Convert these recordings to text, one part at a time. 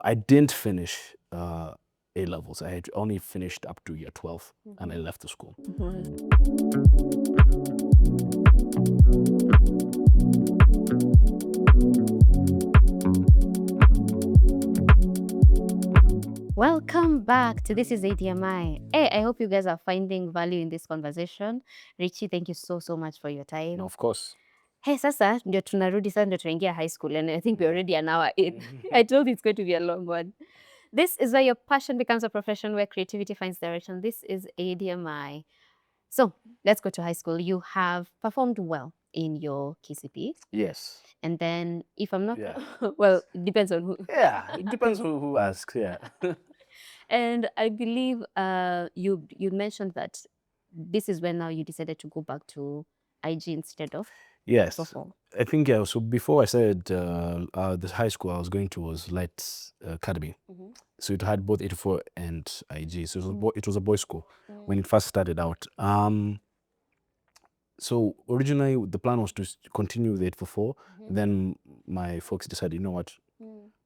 I didn't finish A levels. I had only finished up to year 12, and I left the school. Welcome back to This is ADMI. Hey, I hope you guys are finding value in this conversation. Richie, thank you so much for your time. Of course. Hey, sasa ndio tunarudi sasa ndio tunaingia high school and I think we're already an hour in. I told you it's going to be a long one. This is where your passion becomes a profession, where creativity finds direction. This is ADMI. So let's go to high school. You have performed well in your KCP. Yes. And then if I'm not, Yeah. well, it depends on who. Yeah, it depends who asks. Yeah. And I believe you mentioned that this is when now you decided to go back to IG instead of Yes. perform. I think, yeah. So before I said the high school I was going to was Light Academy. So it had both 84 and IG. So it was a boys' school when it first started out. So originally the plan was to continue with 844. Then my folks decided, you know what,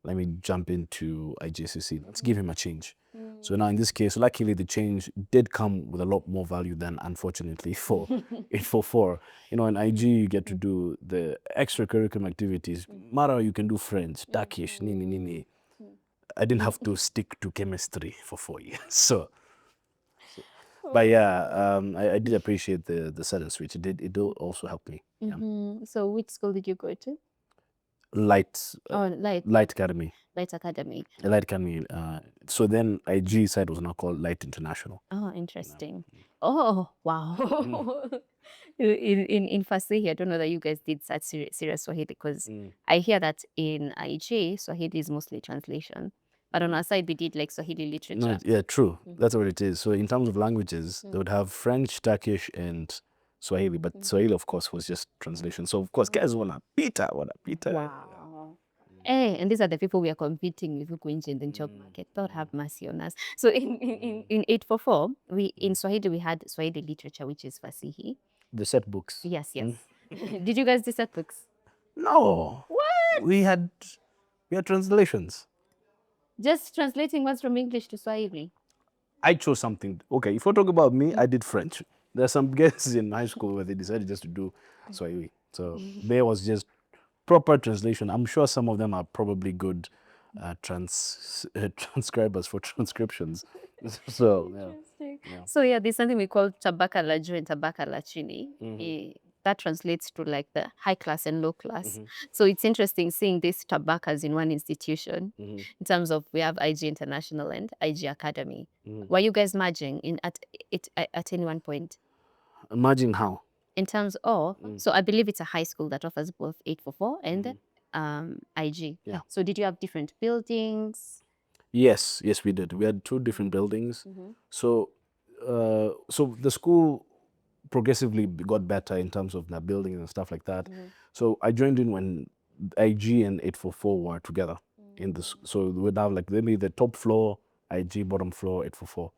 let me jump into IGCC. Let's give him a change. So now in this case, luckily the change did come with a lot more value than, unfortunately, for 844. You know, in IG you get to do the extracurricular activities. Mara, you can do French, Turkish, nini nini. I didn't have to stick to chemistry for 4 years. So but yeah, I did appreciate the sudden switch. It did also help me. Yeah. So which school did you go to? Light Light Academy. Light Academy. Light Academy. So then IG side was now called Light International. Oh, interesting. Oh, wow. in Fasihi, I don't know that you guys did such serious Swahili, because I hear that in IG, Swahili is mostly translation. But on our side, we did like Swahili literature. No, yeah, true. That's what it is. So in terms of languages, they would have French, Turkish, and Swahili. But Swahili, of course, was just translation. So of course, guys wanna Peter. Wow. Hey, and these are the people we are competing with who in the job market. God have mercy on us. So in 844, in Swahili we had Swahili literature, which is Fasihi. The set books. Yes. Did you guys do set books? No. What? We had translations. Just translating words from English to Swahili. I chose something. Okay, if we're talking about me, I did French. There are some guys in high school where they decided just to do Swahili. So there was just proper translation. I'm sure some of them are probably good transcribers for transcriptions. So yeah. So yeah, there's something we call tabaka la juu and tabaka la chini. That translates to like the high class and low class. So it's interesting seeing these tabakas in one institution in terms of we have IG International and IG Academy. Were you guys merging at any one point? Merging how? In terms of, so I believe it's a high school that offers both 844 and IG. Yeah. So did you have different buildings? Yes, we did. We had 2 different buildings. So the school progressively got better in terms of the buildings and stuff like that. So I joined in when IG and 844 were together in this. So we'd have like maybe the top floor, IG, bottom floor, 844.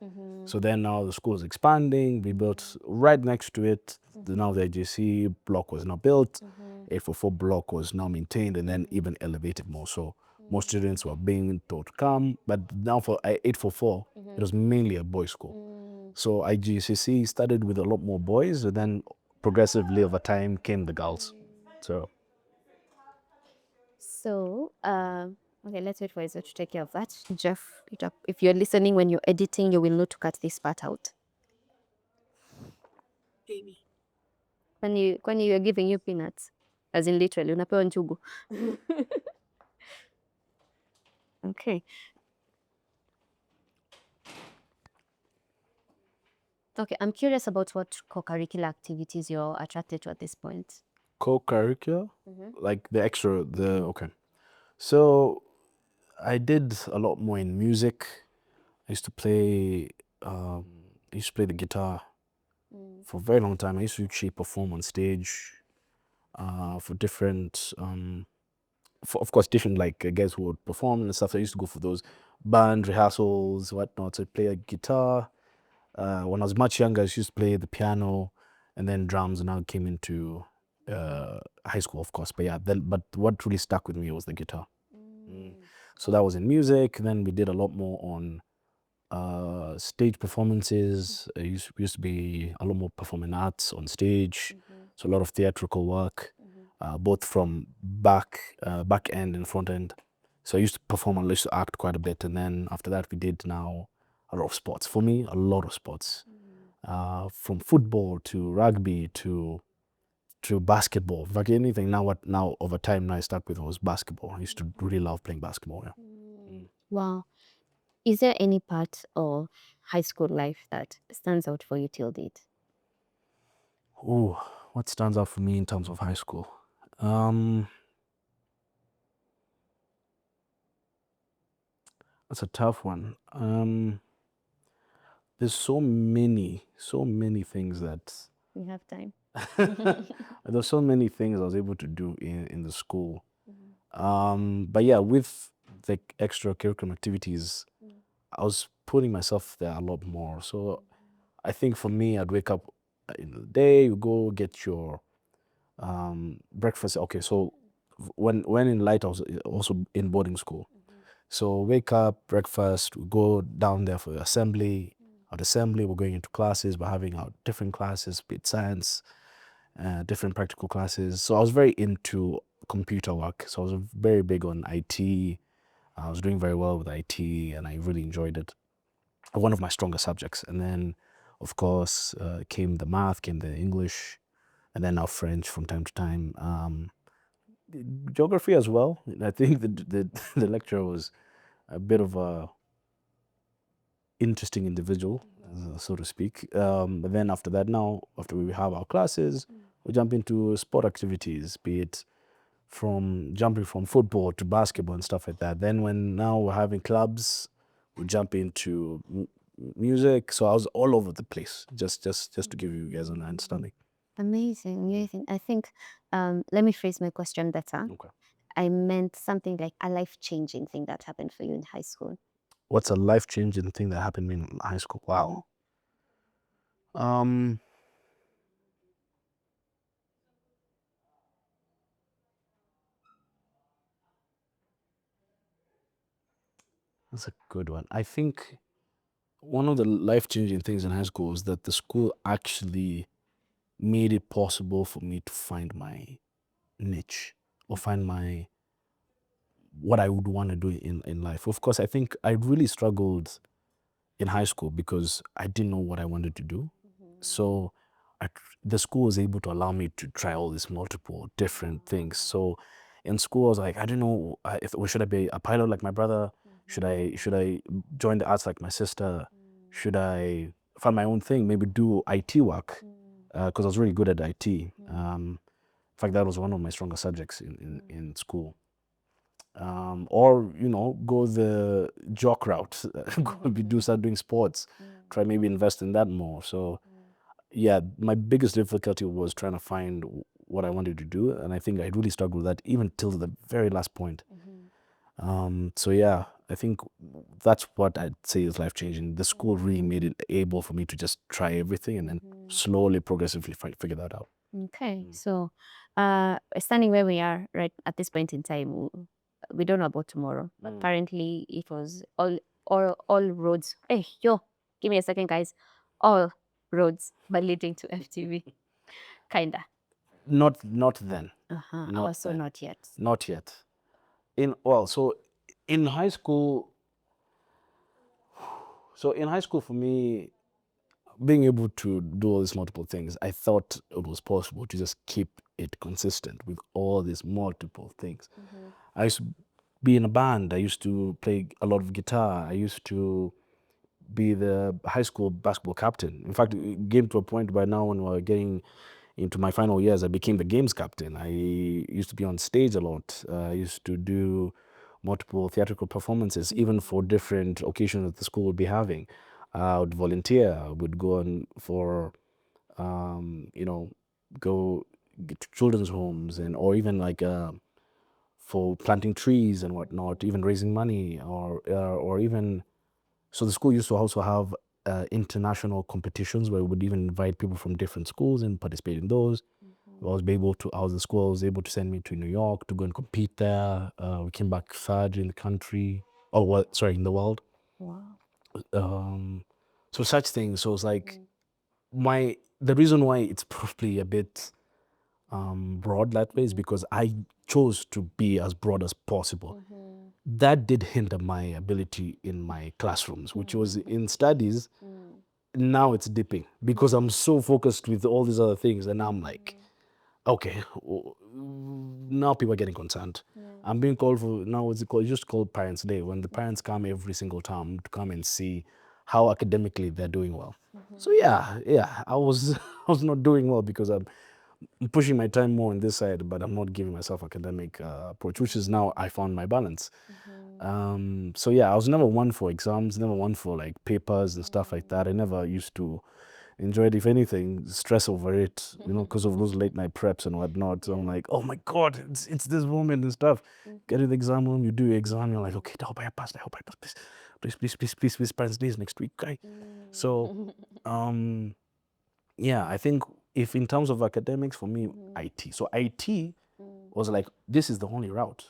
So then now the school is expanding. We built right next to it. Now the IGC block was now built. 844 block was now maintained and then even elevated more. So more students were being taught to come. But now for 844, it was mainly a boys' school. So IGCC started with a lot more boys, and then progressively over time came the girls. So okay, let's wait for Ezra to take care of that. Jeff, if you're listening when you're editing, you will know to cut this part out. Amy. When you're giving you peanuts, as in literally, unapewa njugu. Okay. Okay, I'm curious about what co-curricular activities you're attracted to at this point. co-curricular, like okay. So I did a lot more in music. I used to play the guitar for a very long time. I used to actually perform on stage for different, of course, different like guys who would perform and stuff. I used to go for those band rehearsals, whatnot. So I play a guitar. When I was much younger, I used to play the piano and then drums, and now it came into high school, of course. But yeah, but what really stuck with me was the guitar. So that was in music. Then we did a lot more on stage performances. We used to be a lot more performing arts on stage. So a lot of theatrical work, both from back end and front end. So I used to perform, I used to act quite a bit. And then after that, we did now a lot of sports. For me, a lot of sports, from football to rugby to basketball. Like anything now, what now over time now I stuck with was basketball. I used to really love playing basketball. Yeah. Wow. Is there any part of high school life that stands out for you till date? Oh, what stands out for me in terms of high school? That's a tough one. There's so many things that We have time. there's so many things I was able to do in the school. But yeah, with the extracurricular activities, I was putting myself there a lot more. So I think for me, I'd wake up in the day, you go get your breakfast. Okay, so when in light, I was also in boarding school. So wake up, breakfast, we go down there for assembly. At assembly, we're going into classes. We're having our different classes, be it science, different practical classes. So I was very into computer work. So I was very big on IT. I was doing very well with IT, and I really enjoyed it. One of my stronger subjects. And then, of course, came the math, came the English, and then now French from time to time. Geography as well. I think the lecturer was a bit of a interesting individual, so to speak. But then after that, now after we have our classes, we jump into sport activities, be it from jumping from football to basketball and stuff like that. Then when now we're having clubs, we jump into music. So I was all over the place, just to give you guys an understanding. Amazing, amazing. I think, let me phrase my question better. Okay. I meant something like a life-changing thing that happened for you in high school. What's a life-changing thing that happened in high school? Wow. Um, that's a good one. I think one of the life-changing things in high school is that the school actually made it possible for me to find my niche or find my what I would want to do in life. Of course, I think I really struggled in high school because I didn't know what I wanted to do. So I, the school was able to allow me to try all these multiple different things. So in school, I was like, I don't know if should I be a pilot like my brother? Should I join the arts like my sister? Should I find my own thing? Maybe do IT work because I was really good at IT. In fact, that was one of my stronger subjects in school. Or go the jock route, start doing sports, try maybe invest in that more. So yeah, my biggest difficulty was trying to find what I wanted to do, and I think I really struggled with that even till the very last point. So yeah, I think that's what I'd say is life changing. The school really made it able for me to just try everything and then slowly, progressively figure that out. Okay, so standing where we are right at this point in time, we don't know about tomorrow. But apparently, it was all roads. Hey, yo, give me a second, guys. All roads but leading to FTV, kinda. Not then. Not Also, then. not yet. Not yet. So in high school, for me, being able to do all these multiple things, I thought it was possible to just keep it consistent with all these multiple things. I used to be in a band. I used to play a lot of guitar. I used to be the high school basketball captain. In fact, it came to a point by now when we were getting into my final years, I became the games captain. I used to be on stage a lot. I used to do multiple theatrical performances, even for different occasions that the school would be having. I would volunteer. I would go on for, you know, go to children's homes or even like for planting trees and whatnot, even raising money or even. So the school used to also have international competitions where we would even invite people from different schools and participate in those. The school was able to send me to New York to go and compete there. We came back third in the country. Oh, well, sorry, in the world. Wow. So such things. So it's like the reason why it's probably a bit broad that way is because I chose to be as broad as possible. That did hinder my ability in my classrooms, which was in studies. Now it's dipping because I'm so focused with all these other things, and I'm like, okay, now people are getting concerned. I'm being called for now. What's it called? It's just called Parents' Day, when the parents come every single time to come and see how academically they're doing well. So yeah, I was I was not doing well because I'm pushing my time more on this side, but I'm not giving myself academic approach, which is now I found my balance. So yeah, I was never one for exams, never one for like papers and stuff like that. I never used to enjoy it. If anything, stress over it, because of those late night preps and whatnot. So I'm like, oh my God, it's this moment and stuff. Get to the exam room, you do your exam, you're like, okay, I hope I passed, I hope I passed. Please, Parents' Day is next week, guy. So, yeah, I think if in terms of academics, for me, IT. So IT was like, this is the only route.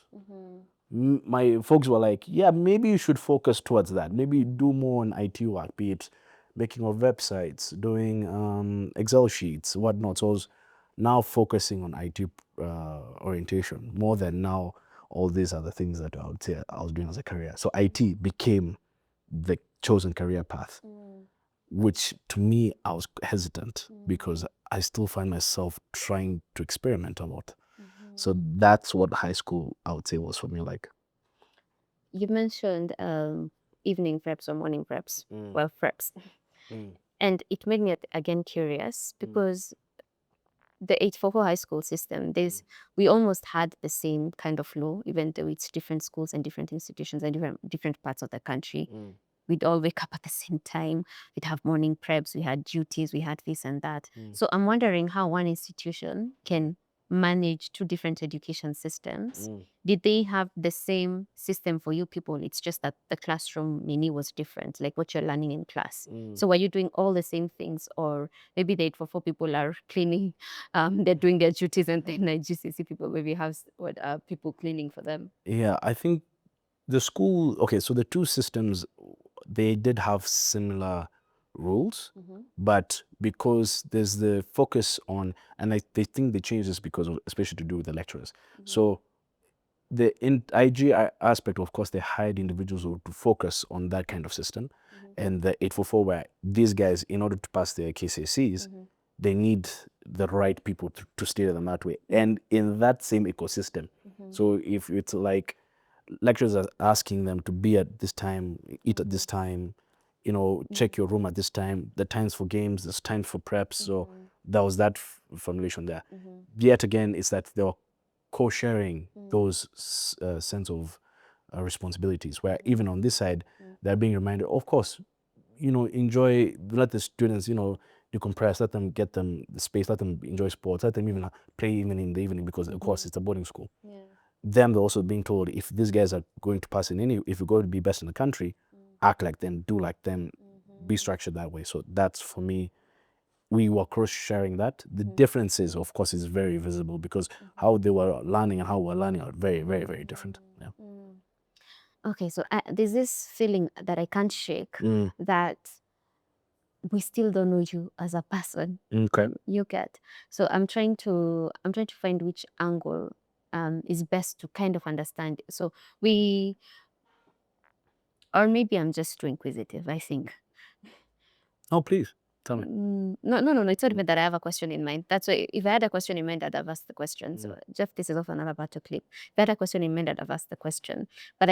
My folks were like, yeah, maybe you should focus towards that. Maybe do more on IT work, be it making of websites, doing Excel sheets, whatnot. So I was now focusing on IT orientation more than now all these other things that I would say I was doing as a career. So IT became the chosen career path, which to me, I was hesitant because I still find myself trying to experiment a lot. So that's what high school, I would say, was for me like. You mentioned evening preps or morning preps. Well, preps. And it made me again curious because the 844 high school system, we almost had the same kind of law, even though it's different schools and different institutions and different parts of the country. We'd all wake up at the same time. We'd have morning preps, we had duties, we had this and that. So I'm wondering how one institution can manage two different education systems. Did they have the same system for you people? It's just that the classroom mini was different, like what you're learning in class. So were you doing all the same things, or maybe the 844 people are cleaning, they're doing their duties, and then the GCC people maybe have people cleaning for them? Yeah, I think the school, okay, so the two systems, they did have similar rules, but because there's the focus on, and they think they changed this because of, especially to do with the lecturers. So the IG aspect, of course, they hired individuals who to focus on that kind of system, and the 844, where these guys, in order to pass their KCSEs, they need the right people to steer them that way, and in that same ecosystem. So if it's like lecturers are asking them to be at this time, eat at this time, check your room at this time, the times for games, there's times for preps. So there was that formulation there. Yet again, it's that they were co-sharing those sense of responsibilities, where even on this side, they're being reminded, of course, enjoy, let the students, decompress, let them get them the space, let them enjoy sports, let them even play even in the evening, because of course it's a boarding school. Them, they're also being told, if these guys are going to pass in if you're going to be best in the country, act like them, do like them, be structured that way. So that's, for me, we were cross sharing that. The differences, of course, is very visible because how they were learning and how we're learning are very, very, very different. Yeah. Okay, so there's this feeling that I can't shake, that we still don't know you as a person. Okay. You get. So I'm trying to find which angle is best to kind of understand. So or maybe I'm just too inquisitive, I think. Oh, please tell me. No. It's not even that I have a question in mind. That's why, if I had a question in mind, I'd have asked the question. So Jeff, this is also another part to clip. If I had a question in mind, I'd have asked the question. But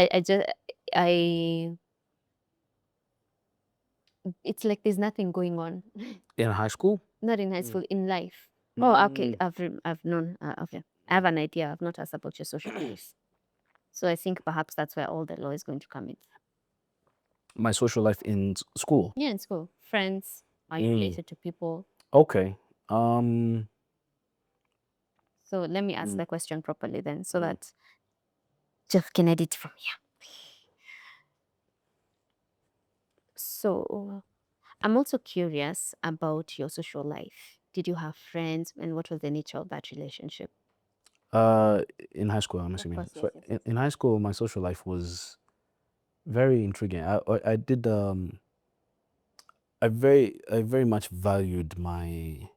it's like there's nothing going on. In high school? Not in high school, in life. Oh, okay. I've known. Okay, I have an idea. I've not asked about your social life. So I think perhaps that's where all the law is going to come in. My social life in school? Yeah, in school, friends. Are you related to people? Okay. So let me ask the question properly then, so that Jeff can edit from here. So I'm also curious about your social life. Did you have friends, and what was the nature of that relationship? In high school, I'm assuming. course, So yes, yes, in high school, my social life was very intriguing. I did I very much valued my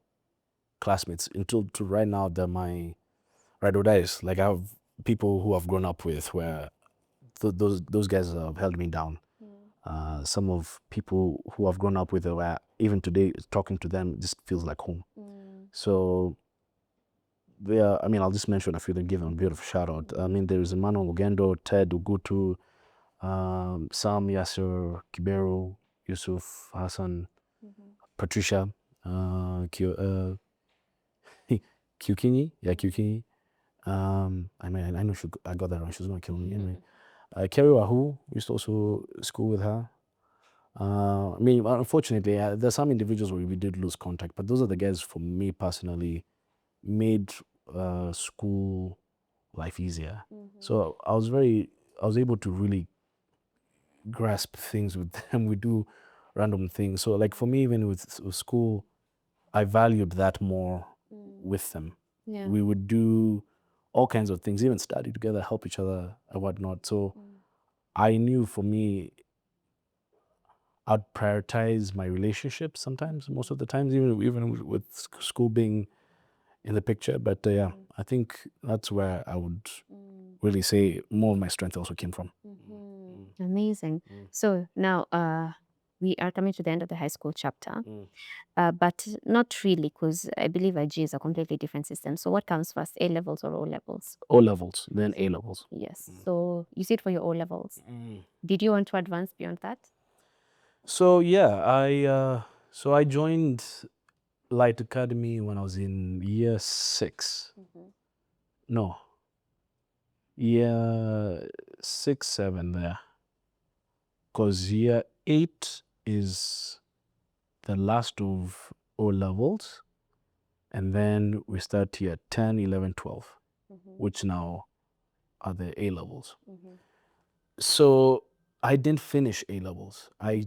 classmates until to right now. They're my ride or dies. Like I have people who I've grown up with where those guys have held me down. Some of people who I've grown up with where even today talking to them just feels like home. So yeah, I mean, I'll just mention a few and give them a bit of a shout out. I mean, there is Emmanuel Ogendo, Ted Ugutu, Sam Yasser, Kibero, Yusuf Hassan, Patricia, Kyukini, yeah, Kyukini. I mean, I know I got that wrong. She's gonna kill me anyway. Kerry Wahoo used to also school with her. I mean, unfortunately, there's some individuals where we did lose contact, but those are the guys for me personally made school life easier. So I was able to really grasp things with them. We do random things. So like for me, even with school, I valued that more with them. Yeah. We would do all kinds of things, even study together, help each other and whatnot. So I knew for me, I'd prioritize my relationships sometimes, most of the times, even with school being in the picture. But yeah, I think that's where I would really say more of my strength also came from. Amazing. So now we are coming to the end of the high school chapter, but not really, because I believe IG is a completely different system. So what comes first, A levels or O levels? O levels, then A levels. Yes. So you sit for your O levels. Did you want to advance beyond that? So yeah, I joined Light Academy when I was in year 6. No, year 6, 7 there. Because year 8 is the last of O levels. And then we start year 10, 11, 12, which now are the A levels. So I didn't finish A levels. I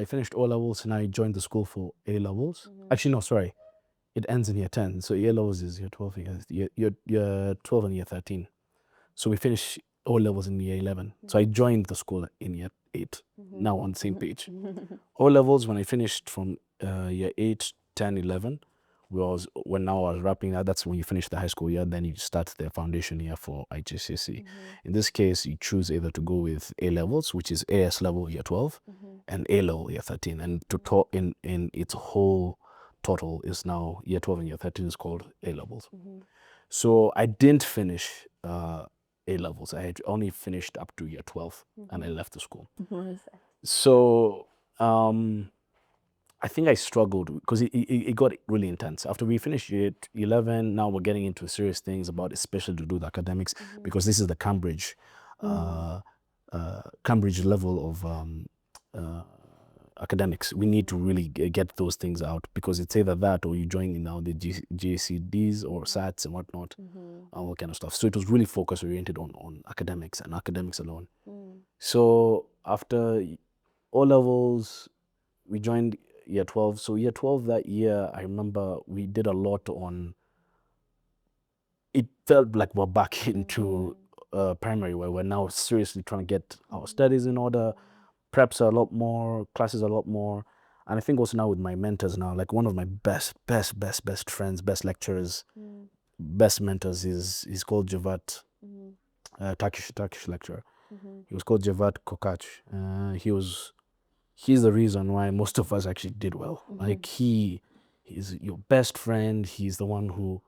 finished O levels and I joined the school for A levels. Actually, no, sorry. It ends in year 10. So year levels is year 12, year 12 and year 13. So we finish O levels in year 11. So I joined the school in year 8. Now on the same page. O levels, when I finished from year 8, 10, 11, when now I was wrapping up, that's when you finish the high school year, then you start the foundation year for IGCSE. In this case, you choose either to go with A levels, which is AS level year 12, and A level year 13. And in its whole total is now year 12 and year 13 is called A levels. So I didn't finish A levels. I had only finished up to year 12 and I left the school. So I think I struggled because it got really intense. After we finished year 11, now we're getting into serious things about especially to do with academics because this is the Cambridge level of academics. We need to really get those things out because it's either that or you join now the GCDs or SATs and whatnot, all kind of stuff. So it was really focus oriented on academics and academics alone. So after O levels, we joined year 12. So year 12 that year, I remember we did a lot on, it felt like we're back into primary where we're now seriously trying to get our studies in order. Preps are a lot more, classes are a lot more. And I think also now with my mentors now, like one of my best friends, best lecturers, best mentors is called Javat, Turkish lecturer. He was called Javat Kokach. He's the reason why most of us actually did well. Like he's your best friend. He's the one who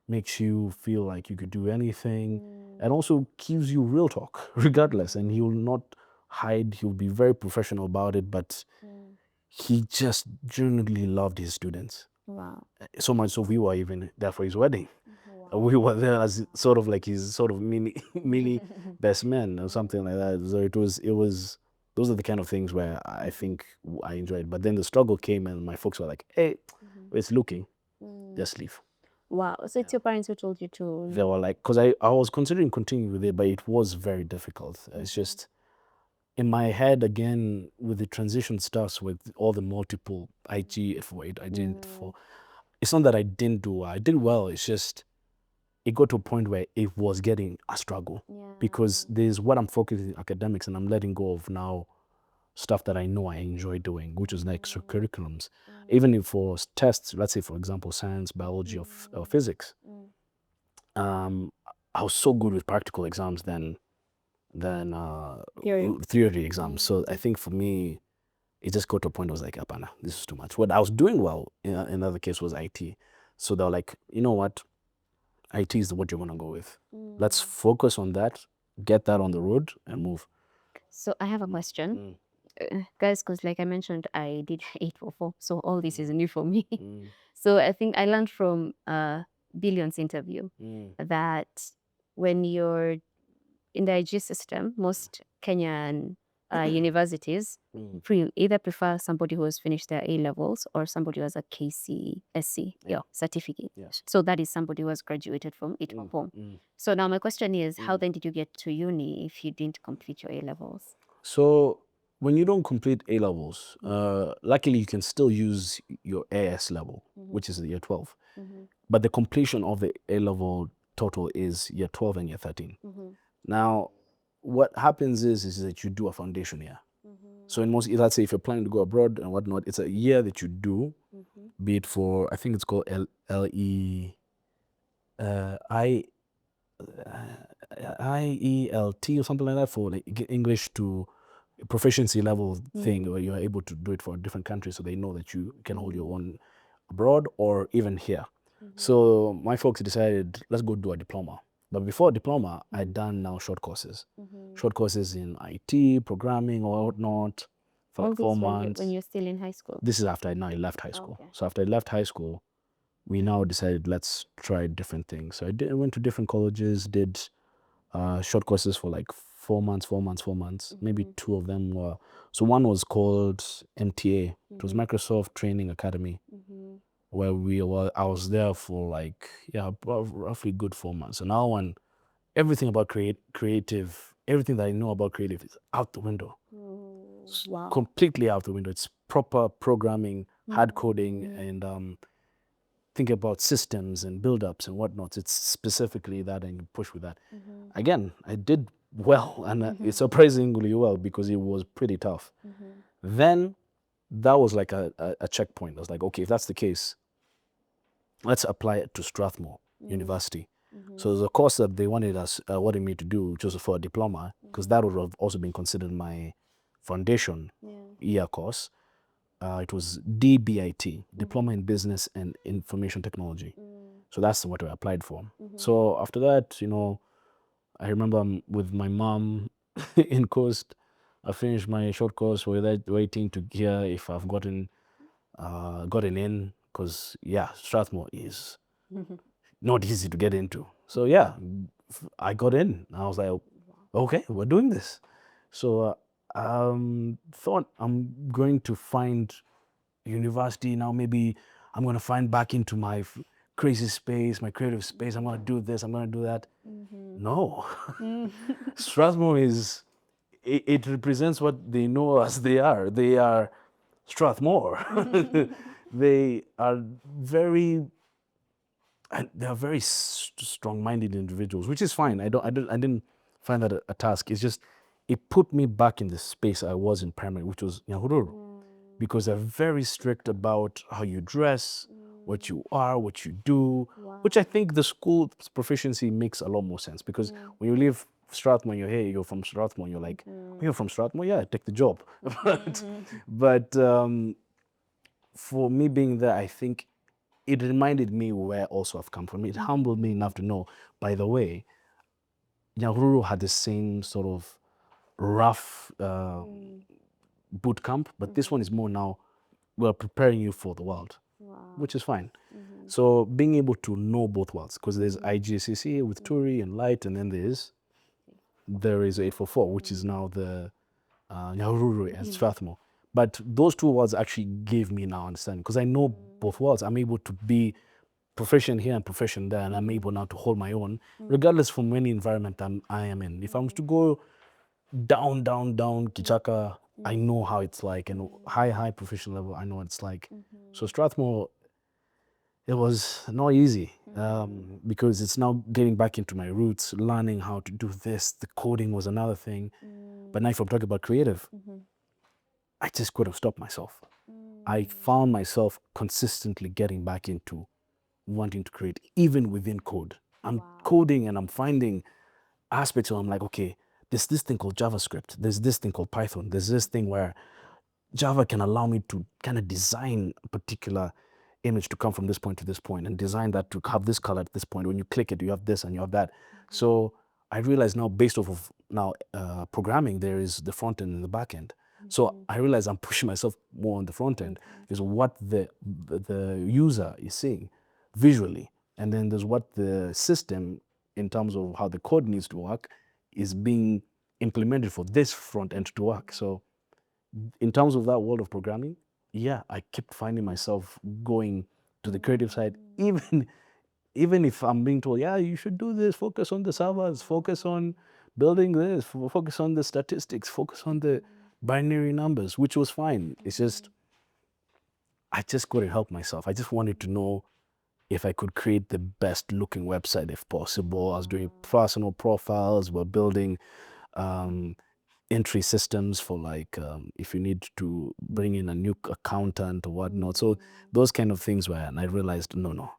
makes you feel like you could do anything and also gives you real talk regardless. And he will not hide. He'll be very professional about it, but he just genuinely loved his students. Wow. So much so we were even there for his wedding. We were there as sort of like his sort of mini best man or something like that. So it was those are the kind of things where I think I enjoyed. But then the struggle came and my folks were like, hey, it's looking, just leave. Wow. So it's your parents who told you to. They were like, because I was considering continuing with it, but it was very difficult. It's just in my head again with the transition stuff with all the multiple IG 848, IG 884. it's not that I didn't do well. I did well. It's just it got to a point where it was getting a struggle because there's what I'm focusing on academics and I'm letting go of now stuff that I know I enjoy doing, which is like extracurriculums. Even if for tests, let's say for example, science, biology, or physics, I was so good with practical exams than theory exams. So I think for me, it just got to a point I was like, Apana, this is too much. What I was doing well in another case was IT. So they were like, you know what? IT is what you're going to go with. Let's focus on that, get that on the road, and move. So I have a question. Guys, because like I mentioned, I did 844, so all this is new for me. So I think I learned from Billion's interview that when you're in the IG system, most Kenyan universities either prefer somebody who has finished their A levels or somebody who has a KCSE certificate. Yes. So that is somebody who has graduated from 844. So now my question is, how then did you get to uni if you didn't complete your A levels? So when you don't complete A levels, luckily you can still use your AS level, which is the year 12. But the completion of the A level total is year 12 and year 13. Now, what happens is that you do a foundation year. So in most, let's say if you're planning to go abroad and whatnot, it's a year that you do, be it for, I think it's called IELT or something like that, for like English to proficiency level thing, where you're able to do it for a different country so they know that you can hold your own abroad or even here. So my folks decided, let's go do a diploma. But before diploma, I'd done now short courses. Short courses in IT, programming or whatnot, for All 4 this months. when you're still in high school? This is after I left high school. Okay. So after I left high school, we now decided, let's try different things. So I went to different colleges, did short courses for like 4 months, maybe 2 of them were. So one was called MTA. It was Microsoft Training Academy, where I was there for like, roughly good 4 months. So now when everything about creative, everything that I know about creative is out the window. Wow. Completely out the window. It's proper programming, hard coding, and think about systems and build-ups and whatnot. It's specifically that, and you push with that. Again, I did well, and it's surprisingly well, because it was pretty tough. Then that was like a checkpoint. I was like, okay, if that's the case, let's apply it to Strathmore University. So there's a course that they wanted me to do, which was for a diploma, because that would have also been considered my foundation year course. It was DBIT, Diploma in Business and Information Technology. So that's what I applied for. So after that, I remember I'm with my mom in Coast. I finished my short course without waiting to hear if I've gotten in, because Strathmore is not easy to get into. So I got in. I was like, okay, we're doing this. So thought I'm going to find university now. Maybe I'm going to find back into my crazy space, my creative space. I'm going to do this, I'm going to do that. No. Strathmore it represents what they know as they are. They are Strathmore. They are very strong-minded individuals, which is fine. I didn't find that a task. It's just it put me back in the space I was in primary, which was Nyahururu, because they're very strict about how you dress, what you are, what you do, which I think the school proficiency makes a lot more sense, because when you leave Strathmore, you're from Strathmore, you're like, you're from Strathmore, yeah, take the job. But for me being there, I think it reminded me where also I've come from. It humbled me enough to know, by the way, Nyahururu had the same sort of rough boot camp, but this one is more now, we're preparing you for the world, which is fine. So being able to know both worlds, because there's IGCC with Turi and Light, and then there is 844, which is now the Nyahururu and Strathmore. But those two worlds actually gave me now understanding, because I know both worlds. I'm able to be proficient here and proficient there, and I'm able now to hold my own, regardless from any environment I am in. If I was to go down, Kichaka, I know how it's like, and high proficient level, I know what it's like. So Strathmore, it was not easy because it's now getting back into my roots, learning how to do this. The coding was another thing. But now if I'm talking about creative, I just couldn't stop myself. I found myself consistently getting back into wanting to create, even within code. I'm coding and I'm finding aspects where I'm like, okay, there's this thing called JavaScript. There's this thing called Python. There's this thing where Java can allow me to kind of design a particular image to come from this point to this point and design that to have this color at this point. When you click it, you have this and you have that. So I realize now, based off of now programming, there is the front end and the back end. So I realize I'm pushing myself more on the front end is what the user is seeing visually. And then there's what the system, in terms of how the code needs to work, is being implemented for this front end to work. So in terms of that world of programming, yeah, I kept finding myself going to the creative side, even if I'm being told, yeah, you should do this, focus on the servers, focus on building this, focus on the statistics, focus on the binary numbers, which was fine. It's just, I just couldn't help myself. I just wanted to know if I could create the best looking website if possible. I was doing personal profiles, we're building entry systems for like if you need to bring in a new accountant or whatnot. So those kind of things were, and I realized, no,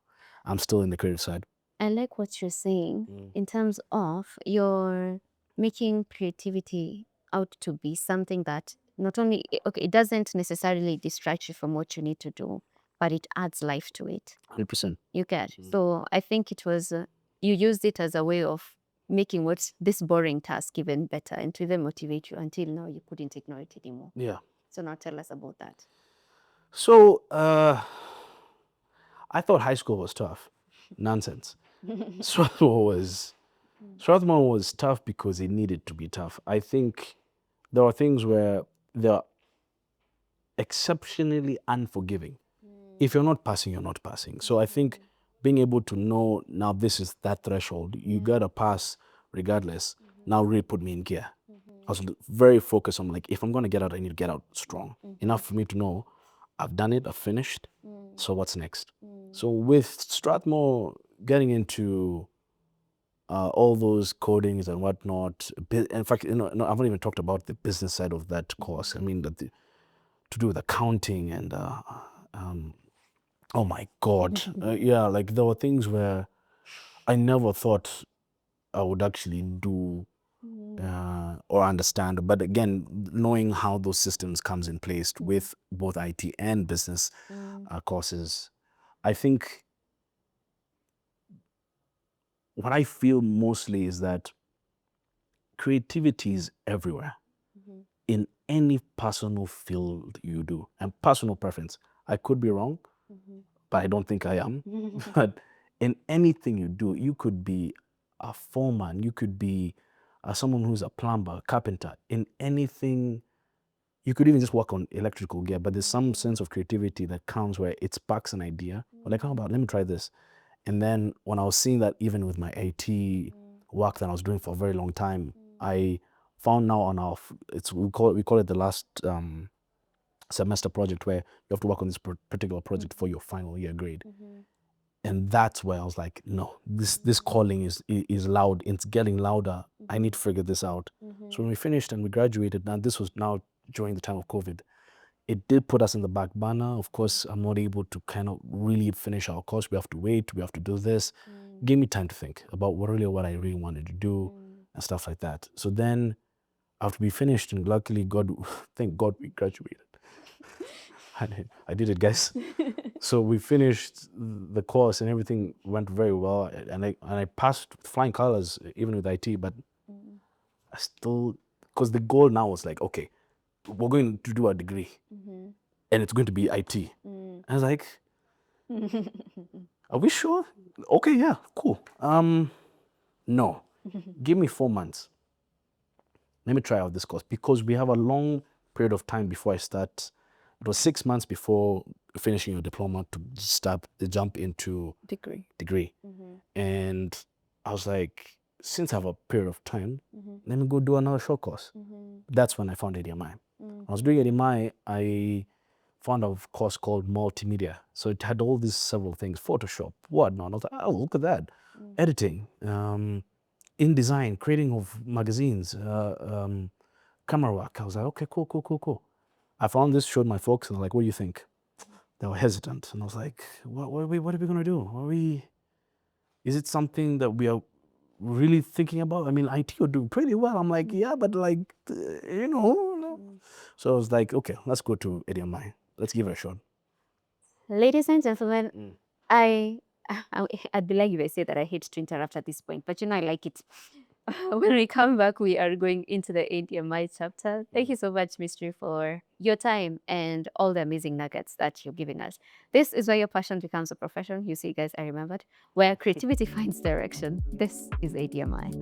I'm still in the creative side. I like what you're saying in terms of you're making creativity out to be something that not only, okay, it doesn't necessarily distract you from what you need to do, but it adds life to it. 100%. You get. So I think it was, you used it as a way of making what's this boring task even better and to even motivate you until now you couldn't ignore it anymore. Yeah. So now tell us about that. So I thought high school was tough. Nonsense. Strathmore was tough because it needed to be tough. I think there are things where they're exceptionally unforgiving. If you're not passing, you're not passing. So I think being able to know now this is that threshold, you gotta pass regardless, now really put me in gear. I was very focused on like, if I'm gonna get out, I need to get out strong. Enough for me to know I've done it, I've finished. So what's next? So with Strathmore getting into all those codings and whatnot, in fact, no, I haven't even talked about the business side of that course. I mean, that to do with accounting and oh my God. Yeah, like there were things where I never thought I would actually do or understand. But again, knowing how those systems comes in place with both IT and business courses, I think what I feel mostly is that creativity is everywhere in any personal field you do and personal preference. I could be wrong, but I don't think I am. But in anything you do, you could be a foreman, you could be someone who's a plumber, carpenter, in anything. You could even just work on electrical gear, but there's some sense of creativity that comes where it sparks an idea. Or like, how about, let me try this. And then when I was seeing that even with my IT work that I was doing for a very long time, I found now on our, we call it the last semester project, where you have to work on this particular project for your final year grade. And that's where I was like, no, this calling is loud. It's getting louder. I need to figure this out. So when we finished and we graduated, now this was now during the time of COVID, it did put us in the back burner. Of course, I'm not able to kind of really finish our course. We have to wait. We have to do this. Give me time to think about what I really wanted to do and stuff like that. So then after we finished, and luckily thank God we graduated. I did it, guys. So we finished the course and everything went very well. And I passed with flying colors, even with IT, but I still, because the goal now was like, okay, we're going to do a degree and it's going to be IT. I was like, are we sure? Okay, yeah, cool. No, give me 4 months. Let me try out this course, because we have a long period of time before I start. It was 6 months before finishing your diploma to jump into degree. And I was like, since I have a period of time, let me go do another short course. That's when I found ADMI. When I was doing ADMI, I found a course called multimedia. So it had all these several things, Photoshop, whatnot. I was like, oh, look at that. Editing, InDesign, creating of magazines, camera work. I was like, okay, cool. I found this, showed my folks, and they're like, what do you think? They were hesitant. And I was like, what are we going to do? Is it something that we are really thinking about? I mean, IT are doing pretty well. I'm like, yeah, but like, you know. So I was like, okay, let's go to ADMI. Let's give it a shot. Ladies and gentlemen, I'd be like if I say that I hate to interrupt at this point, but I like it. When we come back, we are going into the ADMI chapter. Thank you so much, Mistri, for your time and all the amazing nuggets that you're giving us. This is where your passion becomes a profession. You see, guys, I remembered. Where creativity finds direction. This is ADMI.